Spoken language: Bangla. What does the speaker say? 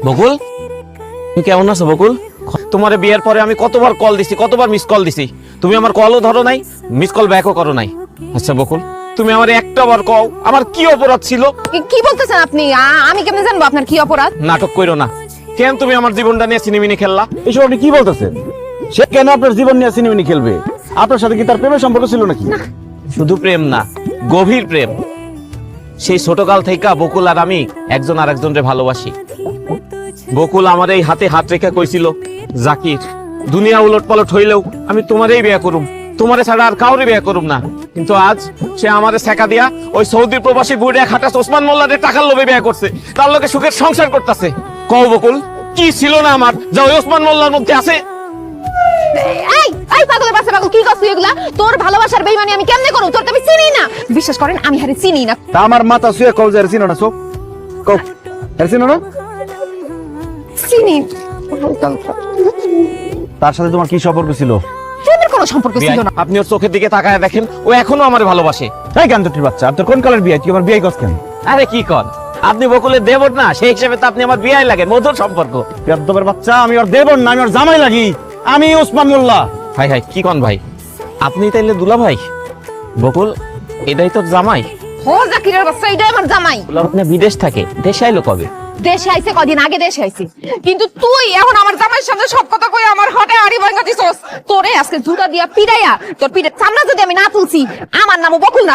বকুল, তুমি কেমন আছো বকুল? তোমার বিয়ের পরে আমি কতবার কল দিছি, কতবার মিস কল দিছি, তুমি আমার কলও ধরো নাই, মিস কল ব্যাকও করো নাই। আচ্ছা বকুল, তুমি আমার একটা বার কও আমার কি অপরাধ ছিল? কি বলতেছেন আপনি? আমি কেমনে জানবো আপনার কি অপরাধ? নাটক কইরো না। কেন তুমি আমার জীবনটা নিয়ে সিনেমিনি খেললা? এসব আপনি কি বলতেছেন? সে কেন আপনার জীবন নিয়ে সিনেমিনি খেলবে? আপনার সাথে কি তার প্রেমের সম্পর্ক ছিল নাকি? শুধু প্রেম না, গভীর প্রেম। সেই ছোটকাল থেকে বকুল আর আমি একজন আর একজনকে ভালোবাসি। বকুল আমার এই হাতে হাত রেখে কইছিল, জাকির, দুনিয়া উলট পালট হইলেও আমি তোমারই বিয়ে করুম, তোমারে ছাড়া আর কাউরে বিয়ে করুম না। কিন্তু আজ সে আমারে ছেকা দিয়া ওই সৌদি প্রবাসী বুড়িয়া খাটাস ওসমান মোল্লাদের টাকার লোভে বিয়ে করছে, তার লোকে সুখের সংসার করতেছে। কও বকুল, কি ছিল না আমার যা ওই ওসমান মোল্লার মধ্যে আছে? এই পাগলের বাচ্চা পাগল, কি করছিস এগুলা? তোর ভালোবাসার বেইমানি আমি কেমনে করব? তোর তো আমি চিনি না। বিশ্বাস করেন আমি হারে চিনি না। তা আমার মাথা শুয়ে কল যায় চিনো না? সব কও চিনো না? চিনি। তার সাথে তোমার কি সম্পর্ক ছিল? প্রেমের কোনো সম্পর্ক ছিল না। আপনি ওর চোখের দিকে তাকায় দেখেন, ও এখনো আমার ভালোবাসে। এই গান্ডটির বাচ্চা, আর তোর কোন কালের বিয়ে? তুই আমার বিয়ে করছ কেন? আরে কি কর, আপনি বকুলের দেবর না, সেই হিসেবে তো আপনি আমার বিয়ে লাগে, মধুর সম্পর্ক। বেয়াদবের বাচ্চা, আমি ওর দেবর না, আমি ওর জামাই লাগি। আমি ওসমান মোল্লা। হাই হাই, কি কন ভাই? আপনি তাইলে দুলা ভাই? বকুল, এটাই তো জামাই। ও জাকিরের বাচ্চা, এটাই আমার জামাই। আপনি বিদেশ থাকে, দেশে আইলো কবে? দেশে আইছে কদিন আগে, দেশে আইছে। কিন্তু তুই এখন আমার জামাইয়ের সামনে সব কথা কই আমার হটে আড়ি ভাঙা দিছস। তোরে আজকে জুতা দিয়া পিড়াইয়া তোর পিঠে চামড়া যদি আমি না তুলছি, আমার নামও বকুল না।